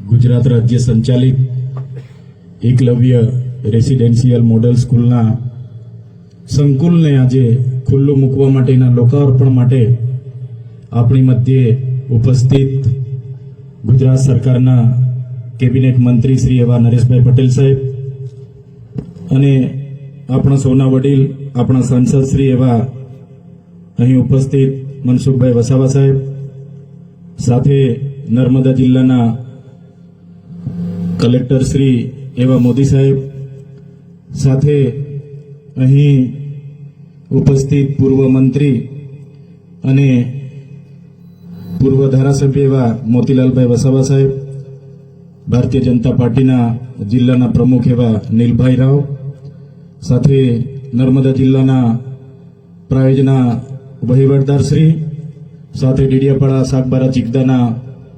ગુજરાત રાજ્ય સંચાલિત Eklavya residential model સ્કૂલના સંકુલને આજે ખુલ્લું મૂકવા માટેના લોકાર્પણ માટે આપણી મધ્યે ઉપસ્થિત ગુજરાત સરકારના કેબિનેટ મંત્રી શ્રી એવા નરેશભાઈ પટેલ સાહેબ અને આપણા સૌના વડીલ આપણા સાંસદ શ્રી એવા અહીં ઉપસ્થિત મનસુખભાઈ વસાવા સાહેબ, સાથે નર્મદા જિલ્લાના કલેક્ટર શ્રી એવા મોદી સાહેબ, સાથે અહીં ઉપસ્થિત પૂર્વ મંત્રી અને પૂર્વ ધારાસભ્ય એવા મોતીલાલભાઈ વસાવા સાહેબ, ભારતીય જનતા પાર્ટીના જિલ્લાના પ્રમુખ એવા નીલભાઈ રાવ, સાથે નર્મદા જિલ્લાના પ્રાયોજના વહીવટદાર શ્રી, સાથે ડીડિયાપાડા સાગબારા ચિકદાના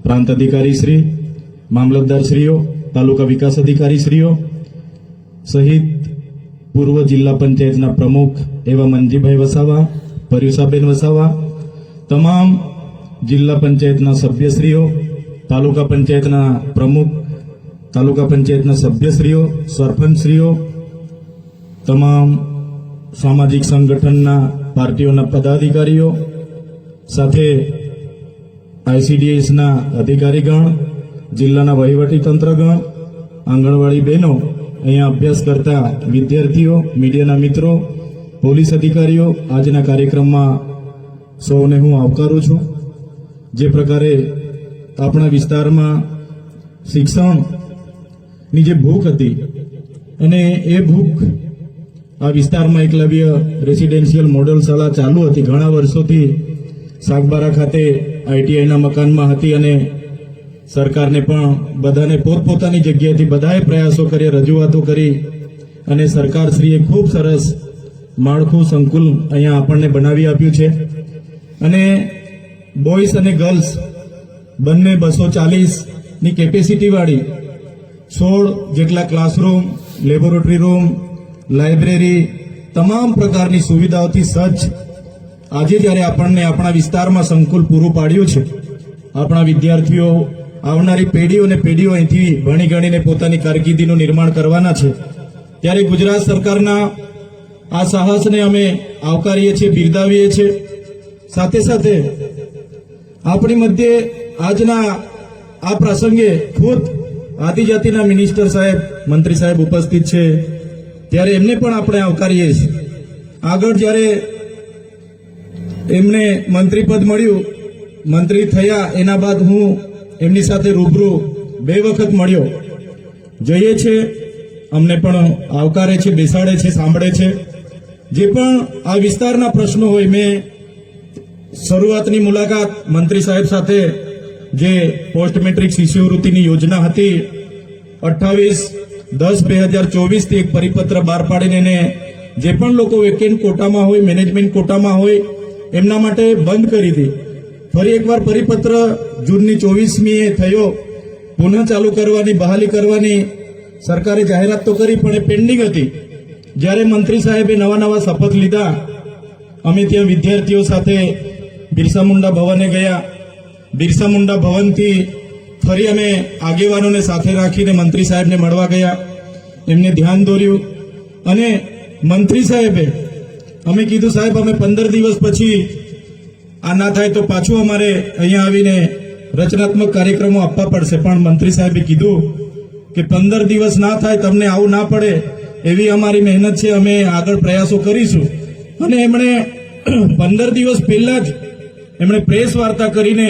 પ્રાંત અધિકારી શ્રી, મામલતદાર શ્રીઓ, તાલુકા વિકાસ અધિકારી શ્રીઓ સહિત પૂર્વ જિલ્લા પંચાયતના પ્રમુખ એવા મનજીભાઈ વસાવા, પર્યુષાબેન વસાવા, તમામ જિલ્લા પંચાયતના સભ્યશ્રીઓ, તાલુકા પંચાયતના પ્રમુખ, તાલુકા પંચાયતના સભ્યશ્રીઓ, સરપંચશ્રીઓ, તમામ સામાજિક સંગઠનના પાર્ટીઓના પદાધિકારીઓ, સાથે આઈસીડીએસના અધિકારીગણ, જિલ્લાના વહીવટી તંત્રગણ, આંગણવાડી બહેનો, અહીંયા અભ્યાસ કરતા વિદ્યાર્થીઓ, મીડિયાના મિત્રો, પોલીસ અધિકારીઓ, આજના કાર્યક્રમમાં સૌને હું આવકારું છું. જે પ્રકારે આપણા વિસ્તારમાં શિક્ષણની જે ભૂખ હતી અને એ ભૂખ આ વિસ્તારમાં એકલવ્ય રેસિડેન્શિયલ મોડલ શાળા ચાલુ હતી, ઘણા વર્ષોથી સાગબારા ખાતે આઈટીઆઈના મકાનમાં હતી અને સરકારને પણ બધાને પોતપોતાની જગ્યાએથી બધાએ પ્રયાસો કર્યા, રજૂઆતો કરી અને સરકારશ્રીએ ખૂબ સરસ માળખું સંકુલ અહીંયા આપણને બનાવી આપ્યું છે. અને બોયઝ અને ગર્લ્સ બંને 240ની કેપેસિટીવાળી 16 જેટલા ક્લાસરૂમ, લેબોરેટરી રૂમ, લાઇબ્રેરી, તમામ પ્રકારની સુવિધાઓથી સજ્જ આજે જ્યારે આપણને આપણા વિસ્તારમાં સંકુલ પૂરું પાડ્યું છે, આપણા વિદ્યાર્થીઓ, આવનારી પેઢીઓ અને પેઢીઓ અહીંથી ભણી ગણીને પોતાની કારકિર્દીનું નિર્માણ કરવાના છે, ત્યારે ગુજરાત સરકારના આ સાહસને અમે આવકારીએ છીએ, બિરદાવીએ છીએ. સાથે સાથે આપણી મધ્યે આજના આ પ્રસંગે ખુદ આદિજાતિના મિનિસ્ટર સાહેબ, મંત્રી સાહેબ ઉપસ્થિત છે, ત્યારે એમને પણ આપણે આવકારીએ છીએ. આગળ જ્યારે એમને મંત્રી પદ મળ્યું, મંત્રી થયા એના બાદ હું એમની સાથે રૂબરૂ 2 વખત મળ્યો. જઈએ છે, અમને પણ આવકારે છે, બેસાડે છે, સાંભળે છે. જે પણ આ વિસ્તારના પ્રશ્નો હોય, મેં શરૂઆતની મુલાકાત મંત્રી સાહેબ સાથે જે પોસ્ટ મેટ્રિક શિષ્યવૃત્તિની યોજના હતી 28/10/2024થી એક પરિપત્ર બહાર પાડીને એને જે પણ લોકો વેકેન્ટ કોટામાં હોય, મેનેજમેન્ટ કોટામાં હોય, એમના માટે બંધ કરી હતી. ફરી એકવાર પરિપત્ર જૂનની 24મીએ થયો, પુનઃ ચાલુ કરવાની, બહાલી કરવાની સરકારે જાહેરાત તો કરી પણ એ પેન્ડિંગ હતી. જ્યારે મંત્રી સાહેબે નવા શપથ લીધા, અમે ત્યાં વિદ્યાર્થીઓ સાથે બિરસા મુંડા ભવને ગયા. બિરસા મુંડા ભવનથી ફરી અમે આગેવાનોને સાથે રાખીને મંત્રી સાહેબને મળવા ગયા, એમને ધ્યાન દોર્યું અને મંત્રી સાહેબે અમે કીધું, સાહેબ અમે 15 દિવસ પછી આ ના થાય તો પાછું અમારે અહીંયા આવીને રચનાત્મક કાર્યક્રમો આપવા પડશે. પણ મંત્રી સાહેબે કીધું કે 15 દિવસ ના થાય, તમને આવું ના પડે એવી અમારી મહેનત છે, અમે આગળ પ્રયાસો કરીશું. અને એમણે 15 દિવસ પહેલા જ એમણે પ્રેસ વાર્તા કરીને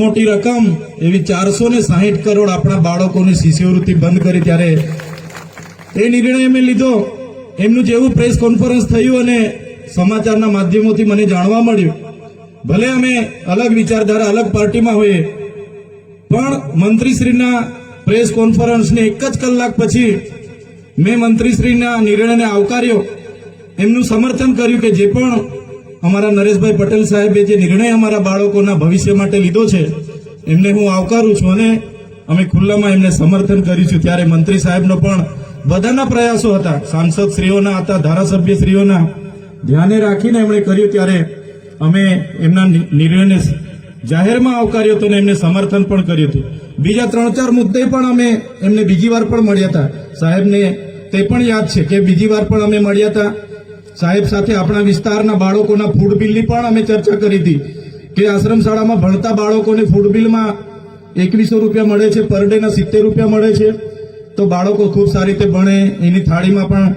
મોટી રકમ એવી 460 કરોડ આપણા બાળકોની શિષ્યવૃત્તિ બંધ કરી. ત્યારે એ નિર્ણય અમે લીધો. એમનું જેવું પ્રેસ કોન્ફરન્સ થયું અને સમાચારના માધ્યમોથી મને જાણવા મળ્યું, ભલે અમે અલગ વિચારધારા, અલગ પાર્ટીમાં હોઈએ, પણ મંત્રીશ્રીના પ્રેસ કોન્ફરન્સને 1 જ કલાક પછી મેં મંત્રીશ્રીના નિર્ણયને આવકાર્યો, એમનું સમર્થન કર્યું કે જે પણ અમારા નરેશભાઈ પટેલ સાહેબે જે નિર્ણય અમારા બાળકોના ભવિષ્ય માટે લીધો છે એમને હું આવકારું છું અને અમે ખુલ્લામાં એમને સમર્થન કરીશું. ત્યારે મંત્રી સાહેબનો પણ બધાના પ્રયાસો હતા, સાંસદ શ્રીઓના હતા, ધારાસભ્ય શ્રીઓના ધ્યાને રાખીને એમણે કર્યું. ત્યારે અમે એમના નિર્ણયને જાહેરમાં આવકાર્યો હતો અને એમને સમર્થન પણ કર્યું હતું. બીજા 3-4 મુદ્દે પણ અમે એમને બીજી વાર પણ મળ્યા હતા. સાહેબને તે પણ યાદ છે કે બીજી વાર પણ અમે મળ્યા હતા. સાહેબ સાથે આપણા વિસ્તારના બાળકોના ફૂડ બિલની પણ અમે ચર્ચા કરી હતી કે આશ્રમ શાળામાં ભણતા બાળકોને ફૂડ બિલમાં 2100 રૂપિયા મળે છે, પર ડે ના 70 રૂપિયા મળે છે. તો બાળકો ખૂબ સારી રીતે ભણે, એની થાળીમાં પણ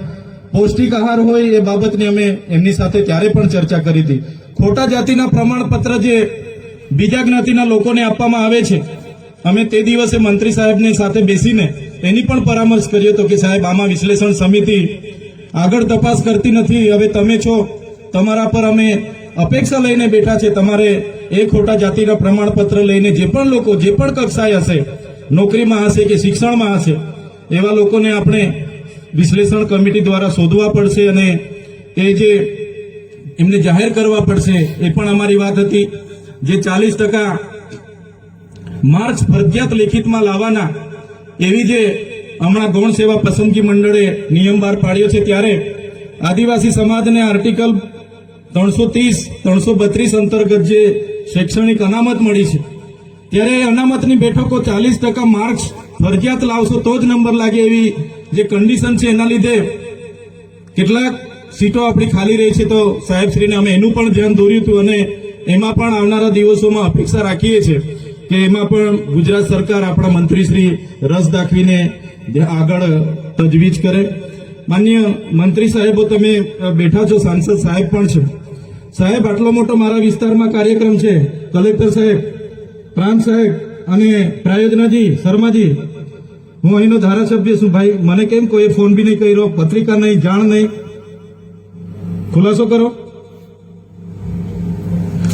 પૌષ્ટિક આહાર હોય, એ બાબતની અમે એમની સાથે ત્યારે પણ ચર્ચા કરી હતી. ખોટા જાતિના પ્રમાણપત્ર જે બીજા જ્ઞાતિના લોકોને આપવામાં આવે છે, અમે તે દિવસે મંત્રી સાહેબની સાથે બેસીને એની પણ પરામર્શ કર્યો હતો કે સાહેબ આમાં વિશ્લેષણ સમિતિ આગળ તપાસ કરતી નથી. હવે તમે છો, તમારા પર અમે અપેક્ષા લઈને બેઠા છે. તમારે એ ખોટા જાતિના પ્રમાણપત્ર લઈને જે પણ લોકો જે પણ કક્ષાએ હશે, નોકરીમાં હશે કે શિક્ષણમાં હશે, એવા લોકોને આપણે વિશ્લેષણ કમિટી દ્વારા શોધવા પડશે અને એ જે એમને જાહેર કરવા પડશે, એ પણ અમારી વાત હતી. જે 40% માર્ક્સ ફરજિયાત લેખિતમાં લાવવાના એવી જે હમણાં ગૌણ સેવા પસંદગી મંડળે નિયમ બહાર પાડ્યો છે, ત્યારે આદિવાસી સમાજને આર્ટિકલ 330-332 અંતર્ગત જે શૈક્ષણિક અનામત મળી છે, ત્યારે અનામતની બેઠકો 40% માર્ક્સ ફરજિયાત લાવશો તો જ નંબર લાગે એવી જે કન્ડિશન છે, એના લીધે કેટલાક સીટો આપણી ખાલી રહી છે. તો સાહેબશ્રીને અમે એનું પણ ધ્યાન દોર્યું હતું અને એમાં પણ આવનારા દિવસોમાં અપેક્ષા રાખીએ છીએ કે એમાં પણ ગુજરાત સરકાર આપણા મંત્રીશ્રી રસ દાખવીને આગળ તજવીજ કરે. માન્ય મંત્રી સાહેબો, તમે બેઠા છો, સાંસદ સાહેબ પણ છે. સાહેબ, આટલો મોટો મારા વિસ્તારમાં કાર્યક્રમ છે, કલેક્ટર સાહેબ, પ્રાંત સાહેબ અને પ્રાયોજનાજી, શર્માજી, હું અહીંનો ધારાસભ્ય છું ભાઈ. મને કેમ કોઈ ફોન બી નહીં કર્યો, પત્રિકા નહીં, જાણ નહીં? ખુલાસો કરો.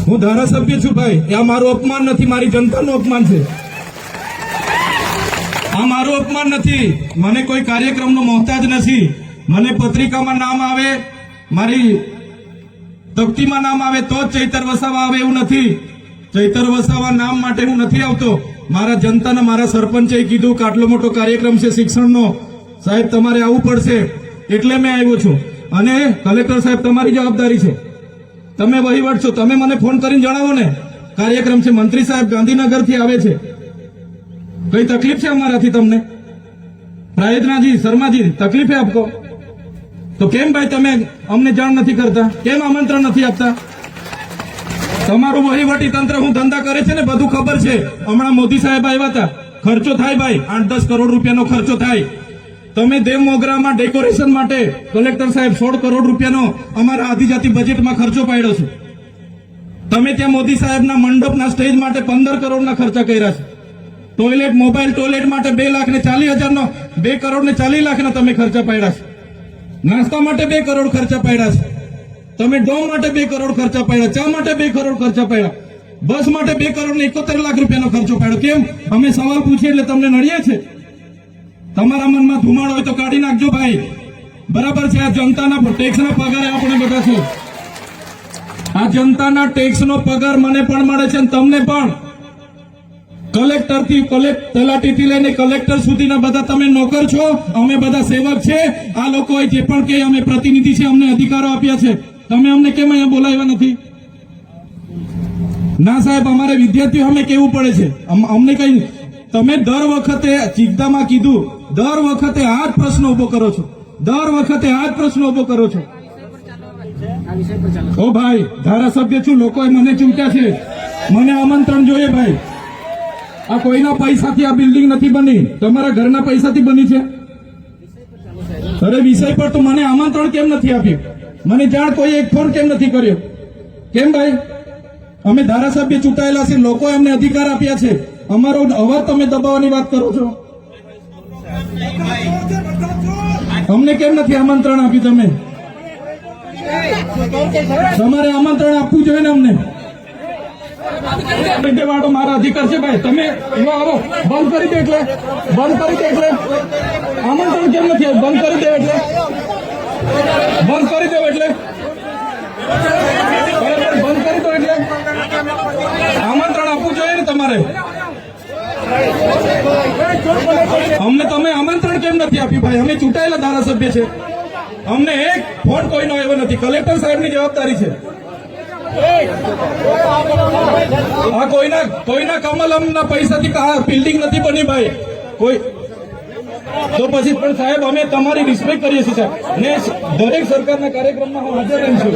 હું ધારાસભ્ય છું ભાઈ. આ મારું અપમાન નથી, મારી જનતાનું અપમાન છે. આ મારું અપમાન નથી. મને કોઈ કાર્યક્રમનો મોહતાજ નથી. મને પત્રિકામાં નામ આવે, મારી તકતીમાં નામ આવે તો જ ચૈતર વસાવા આવે એવું નથી. ચૈતર વસાવા નામ માટે હું નથી આવતો. મારા જનતાના, મારા સરપંચે કીધું કે આટલો મોટો કાર્યક્રમ છે શિક્ષણનો, સાહેબ તમારે આવવું પડશે, એટલે મેં આવ્યો છું. અને કલેક્ટર સાહેબ, તમારી જવાબદારી છે, તમે વહીવટ છો, તમે મને ફોન કરીને જણાવો ને કાર્યક્રમ છે. મંત્રી સાહેબ ગાંધીનગરથી આવે છે, કઈ તકલીફ છે અમારાથી તમને? પ્રાયોજનાજી, શર્માજી, તકલીફ है आपको? તો કેમ ભાઈ તમે અમને જાણ નથી કરતા? કેમ આમંત્રણ નથી આપતા? તમારું વહીવટી તંત્ર હું ધંધા કરે છે ને બધું ખબર છે. હમણાં મોદી સાહેબ આવ્યા હતા, ખર્ચો થાય ભાઈ, 8-10 કરોડ રૂપિયાનો ખર્ચો થાય. તમે દેવ મોગરામાં ડેકોરેશન માટે કલેક્ટર સાહેબ 16 કરોડ રૂપિયાનો અમારા આદિજાતિ બજેટમાં ખર્ચો પાડ્યો છે. તમે ત્યાં મોદી સાહેબના મંડપના સ્ટેજ માટે 15 કરોડના ખર્ચા કર્યા છે. ટોયલેટ, મોબાઈલ ટોયલેટ માટે 2,40,000નો 2 કરોડ ને 40 લાખના તમે ખર્ચા પાડ્યા છે. નાસ્તા માટે 2 કરોડ ખર્ચા પાડ્યા છે. તમે ડોમ માટે 2 કરોડ ખર્ચા પાડ્યા, ચા માટે 2 કરોડ ખર્ચા પાડ્યા, બસ માટે 2 કરોડ ને 71 લાખ રૂપિયાનો ખર્ચો પાડ્યો. કેમ? અમે સવાલ પૂછીએ એટલે તમને નડીએ છે? તમારા મનમાં ધુમાડો હોય તો કાઢી નાખજો ભાઈ. બરાબર છે? આ જનતાના ટેક્સના પગારે આપણે બધા છે. આ જનતાના ટેક્સનો પગાર મને પણ મળે છે અને તમને પણ. કલેક્ટરથી તલાટીથી લઈને કલેક્ટર સુધીના બધા તમે નોકર છો, અમે બધા સેવક છે. આ લોકોએ જે પણ કે અમે પ્રતિનિધિ છે, અમને અધિકારો આપ્યા છે. તમે અમને કેમ અહીંયા બોલાવ્યા નથી? ના સાહેબ, અમારે વિદ્યાર્થીઓ અમે કેવું પડે છે. અમને કઈ, તમે દર વખતે ચિંતામાં કીધું, દર વખતે આ જ પ્રશ્ન ઉભો કરો છો, દર વખતે આ જ પ્રશ્ન ઉભો કરો છો. ઓ ભાઈ, ધારાસભ્ય છું, લોકોએ મને ચૂંટ્યા છે, મને આમંત્રણ જોઈએ ભાઈ. આ કોઈના પૈસાથી આ બિલ્ડિંગ નથી બની, તમારા ઘરના પૈસાથી બની છે. અરે વિષય પર તો મને આમંત્રણ કેમ નથી આપ્યું? મને જાણ કોઈ એક ફોન કેમ નથી કર્યો? કેમ ભાઈ? અમે ધારાસભ્ય ચૂંટાયેલા છે, લોકોએ અમને અધિકાર આપ્યા છે, અમારો અવાજ તમે દબાવવાની વાત કરો છો. અમને કેમ નથી આમંત્રણ આપ્યું? તમે તમારે આમંત્રણ આપવું જોઈએ ને અમને. વાળો મારા અધિકાર છે ભાઈ. તમે આવો, બંધ કરી દે એટલે, બંધ કરી દે એટલે આમંત્રણ કેમ નથી? બંધ કરી દે એટલે, બંધ કરી દો એટલે, બંધ કરી દો એટલે આમંત્રણ આપવું જોઈએ ને તમારે. અમને તમે આમંત્રણ કેમ નથી આપ્યું ભાઈ? અમે ચૂંટાયેલા ધારાસભ્ય છે, અમને એક ફોન કોઈનો આવ્યો નથી. કલેક્ટર સાહેબની જવાબદારી છે. આ કોઈના કમલમના પૈસાથી બિલ્ડિંગ નથી બની ભાઈ કોઈ તો પછી પણ સાહેબ અમે તમારી રિસ્પેક્ટ કરીએ છીએ સાહેબ ને દરેક સરકારના કાર્યક્રમમાં હું હાજર રહું છું.